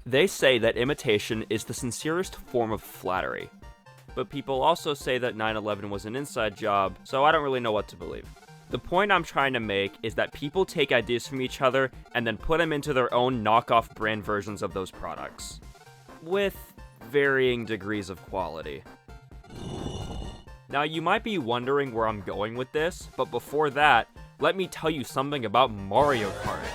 They say that imitation is the sincerest form of flattery. But people also say that 9/11 was an inside job, so I don't really know what to believe. The point I'm trying to make is that people take ideas from each other and then put them into their own knockoff brand versions of those products, with varying degrees of quality. Now, you might be wondering where I'm going with this, but before that, let me tell you something about Mario Kart.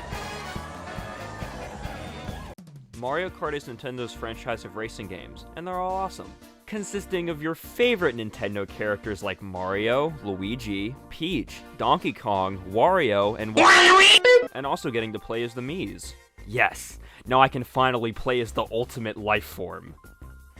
Mario Kart is Nintendo's franchise of racing games, and they're all awesome, consisting of your favorite Nintendo characters like Mario, Luigi, Peach, Donkey Kong, Wario, and also getting to play as the Miis. Yes, now I can finally play as the ultimate life form.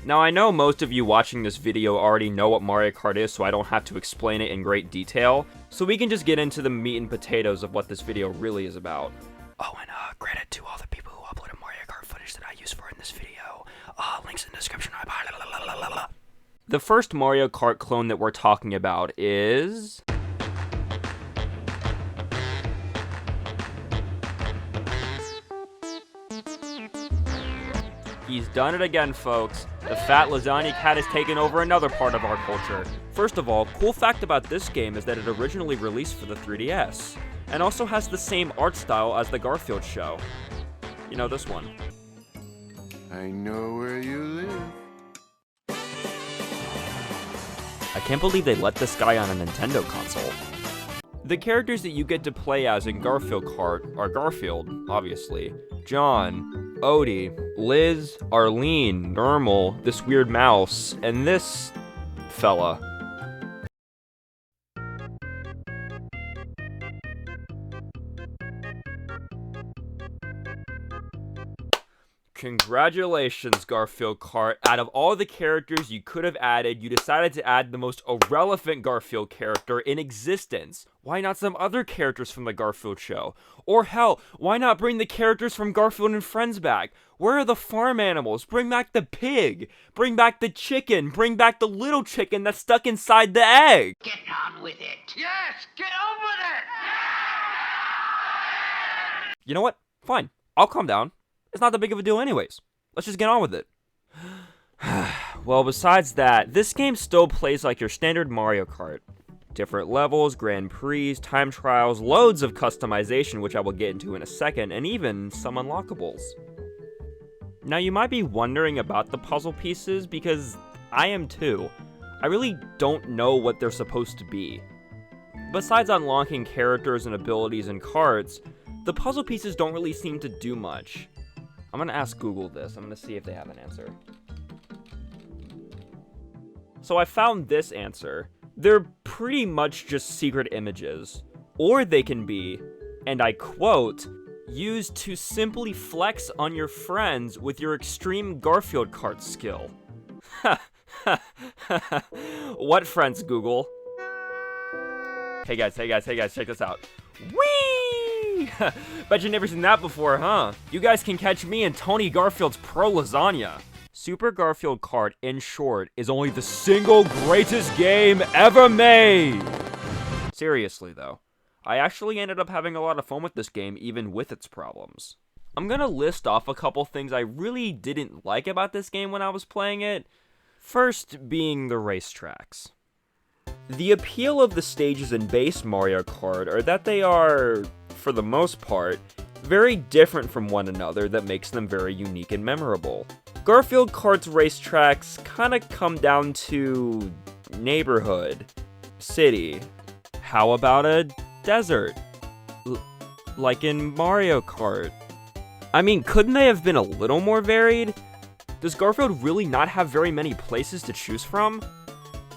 Now, I know most of you watching this video already know what Mario Kart is, so I don't have to explain it in great detail, so we can just get into the meat and potatoes of what this video really is about. Oh, and credit to all the people who uploaded Mario Kart footage that I used for in this video. Links in the description. The first Mario Kart clone that we're talking about is... He's done it again, folks. The fat lasagna cat has taken over another part of our culture. First of all, cool fact about this game is that it originally released for the 3DS, and also has the same art style as the Garfield show. You know, this one. I know where you live. I can't believe they let this guy on a Nintendo console. The characters that you get to play as in Garfield Kart are Garfield, obviously, John, Odie, Liz, Arlene, Normal, this weird mouse, and this fella. Congratulations, Garfield Kart. Out of all the characters you could have added, you decided to add the most irrelevant Garfield character in existence. Why not some other characters from the Garfield show? Or hell, why not bring the characters from Garfield and Friends back? Where are the farm animals? Bring back the pig. Bring back the chicken. Bring back the little chicken that's stuck inside the egg. Get on with it. Yes, get on with it! You know what? Fine. I'll calm down. It's not that big of a deal anyways. Let's just get on with it. Well, besides that, this game still plays like your standard Mario Kart. Different levels, Grand Prix, time trials, loads of customization, which I will get into in a second, and even some unlockables. Now, you might be wondering about the puzzle pieces, because I am too. I really don't know what they're supposed to be. Besides unlocking characters and abilities in carts, the puzzle pieces don't really seem to do much. I'm gonna ask Google this. I'm gonna see if they have an answer. So I found this answer. They're pretty much just secret images. Or they can be, and I quote, used to simply flex on your friends with your extreme Garfield Kart skill. What friends, Google? Hey guys, check this out. Whee! Bet you've never seen that before, huh? You guys can catch me in Tony Garfield's Pro Lasagna. Super Garfield Kart, in short, is only the single greatest game ever made! Seriously, though. I actually ended up having a lot of fun with this game, even with its problems. I'm gonna list off a couple things I really didn't like about this game when I was playing it. First being the racetracks. The appeal of the stages in base Mario Kart are that they are, for the most part, very different from one another that makes them very unique and memorable. Garfield Kart's racetracks kinda come down to neighborhood, city. How about a desert? Like in Mario Kart. I mean, couldn't they have been a little more varied? Does Garfield really not have very many places to choose from?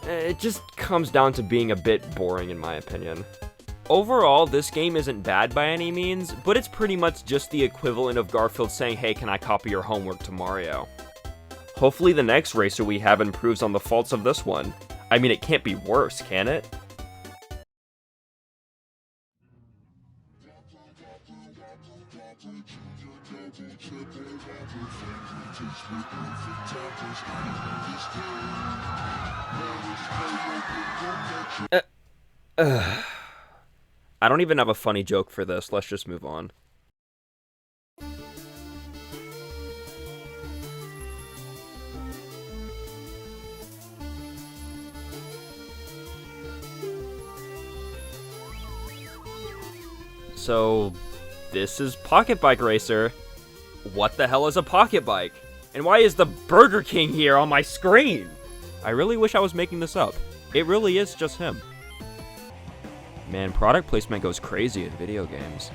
It just comes down to being a bit boring in my opinion. Overall, this game isn't bad by any means, but it's pretty much just the equivalent of Garfield saying, hey, can I copy your homework to Mario? Hopefully the next racer we have improves on the faults of this one. I mean, it can't be worse, can it? I don't even have a funny joke for this, let's just move on. So, this is Pocket Bike Racer. What the hell is a pocket bike? And why is the Burger King here on my screen? I really wish I was making this up. It really is just him. Man, product placement goes crazy in video games.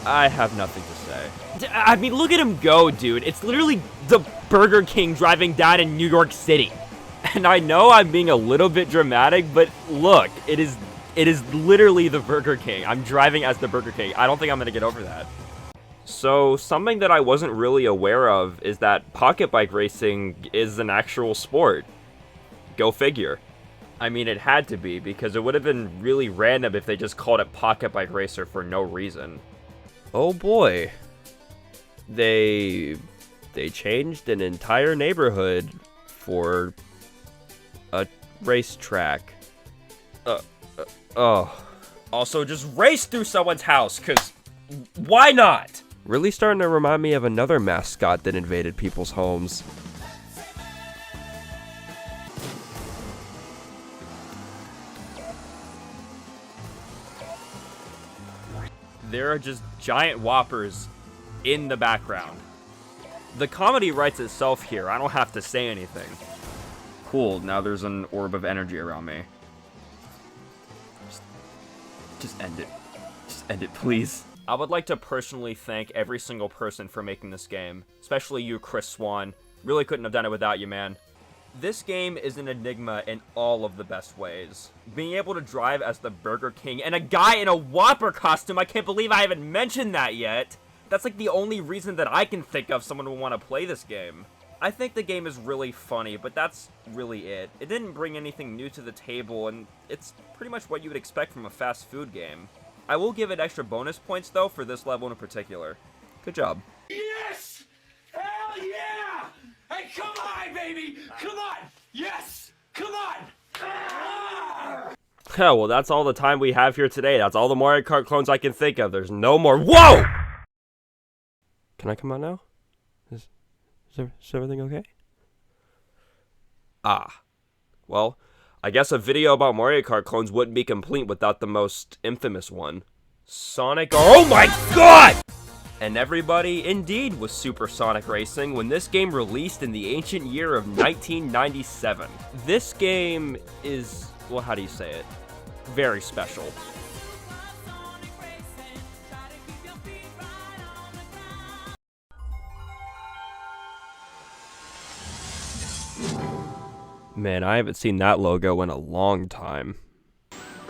I have nothing to say. I mean, look at him go, dude. It's literally the Burger King driving down in New York City. And I know I'm being a little bit dramatic, but look, it is literally the Burger King. I'm driving as the Burger King. I don't think I'm gonna get over that. So, something that I wasn't really aware of is that pocket bike racing is an actual sport. Go figure. I mean, it had to be, because it would have been really random if they just called it Pocket Bike Racer for no reason. Oh boy. They changed an entire neighborhood for a racetrack. Also, just race through someone's house, cause why not? Really starting to remind me of another mascot that invaded people's homes. There are just giant whoppers in the background. The comedy writes itself here. I don't have to say anything. Cool, now there's an orb of energy around me. Just end it. Just end it, please. I would like to personally thank every single person for making this game. Especially you, Chris Swan. Really couldn't have done it without you, man. This game is an enigma in all of the best ways. Being able to drive as the Burger King and a guy in a Whopper costume, I can't believe I haven't mentioned that yet. That's like the only reason that I can think of someone would want to play this game. I think the game is really funny, but that's really it. It didn't bring anything new to the table, and it's pretty much what you would expect from a fast food game. I will give it extra bonus points, though, for this level in particular. Good job. Yes! Hell yeah! Hey, come on, baby! Come on! Yes! Come on! Ah! Yeah, well, that's all the time we have here today. That's all the Mario Kart clones I can think of. There's no more. Whoa! Can I come out now? Is everything okay? Ah. Well, I guess a video about Mario Kart clones wouldn't be complete without the most infamous one. Sonic. Oh my god! And everybody indeed was Super Sonic Racing when this game released in the ancient year of 1997. This game is, well, how do you say it? Very special. Man, I haven't seen that logo in a long time.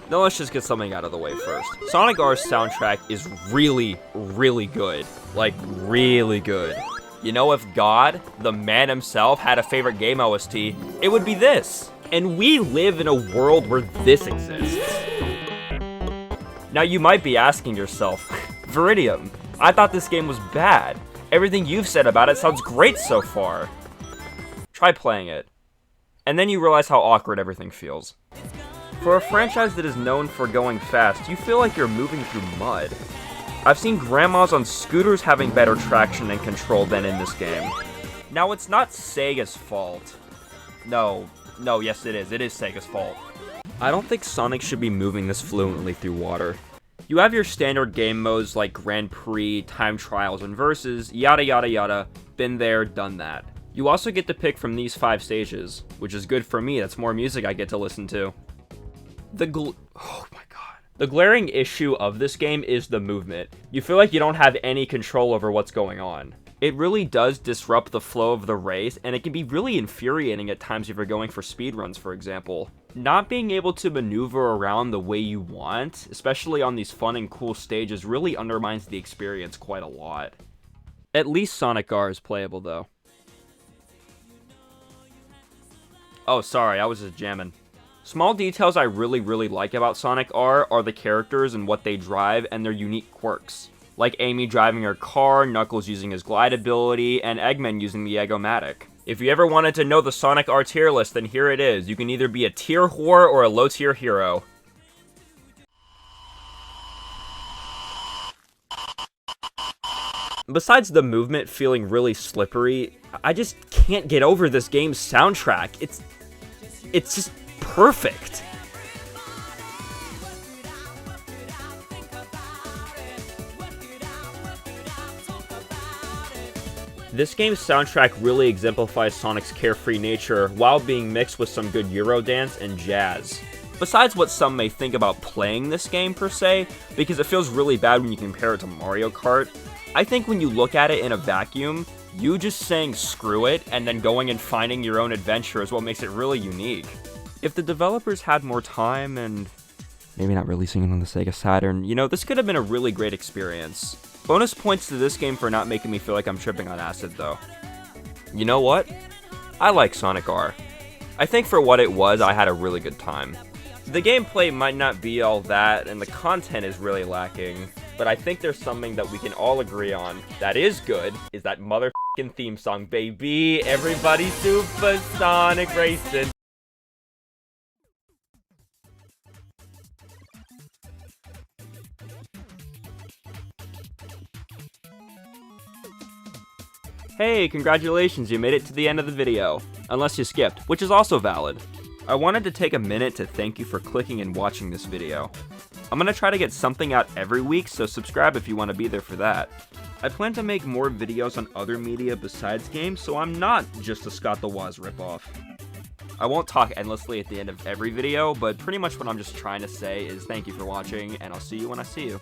Now let's just get something out of the way first. Sonic R's soundtrack is really, really good. Like, really good. You know, if God, the man himself, had a favorite game OST, it would be this. And we live in a world where this exists. Now you might be asking yourself, Viridium, I thought this game was bad. Everything you've said about it sounds great so far. Try playing it. And then you realize how awkward everything feels. For a franchise that is known for going fast, you feel like you're moving through mud. I've seen grandmas on scooters having better traction and control than in this game. Now, it's not Sega's fault. No, yes it is. It is Sega's fault. I don't think Sonic should be moving this fluently through water. You have your standard game modes like Grand Prix, Time Trials, and Versus, yada yada yada. Been there, done that. You also get to pick from these 5 stages, which is good for me. That's more music I get to listen to. Oh my god. The glaring issue of this game is the movement. You feel like you don't have any control over what's going on. It really does disrupt the flow of the race, and it can be really infuriating at times if you're going for speedruns, for example. Not being able to maneuver around the way you want, especially on these fun and cool stages, really undermines the experience quite a lot. At least Sonic R is playable, though. Oh, sorry, I was just jamming. Small details I really like about Sonic R are the characters and what they drive and their unique quirks. Like Amy driving her car, Knuckles using his glide ability, and Eggman using the Egg-O-Matic. If you ever wanted to know the Sonic R tier list, then here it is. You can either be a tier whore or a low tier hero. Besides the movement feeling really slippery, I just can't get over this game's soundtrack. It's just perfect. This game's soundtrack really exemplifies Sonic's carefree nature while being mixed with some good Eurodance and jazz. Besides what some may think about playing this game per se, because it feels really bad when you compare it to Mario Kart, I think when you look at it in a vacuum, you just saying screw it and then going and finding your own adventure is what makes it really unique. If the developers had more time and maybe not releasing it on the Sega Saturn, you know, this could have been a really great experience. Bonus points to this game for not making me feel like I'm tripping on acid though. You know what? I like Sonic R. I think for what it was, I had a really good time. The gameplay might not be all that, and the content is really lacking, but I think there's something that we can all agree on that is good, is that motherfucking theme song, baby! Everybody Supersonic Racing! Hey, congratulations, you made it to the end of the video. Unless you skipped, which is also valid. I wanted to take a minute to thank you for clicking and watching this video. I'm gonna try to get something out every week, so subscribe if you want to be there for that. I plan to make more videos on other media besides games, so I'm not just a Scott the Woz ripoff. I won't talk endlessly at the end of every video, but pretty much what I'm just trying to say is thank you for watching, and I'll see you when I see you.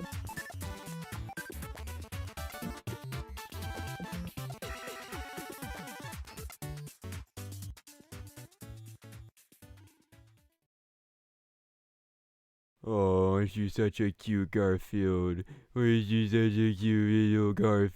Oh, she's such a cute Garfield. Oh, she's such a cute little Garfield.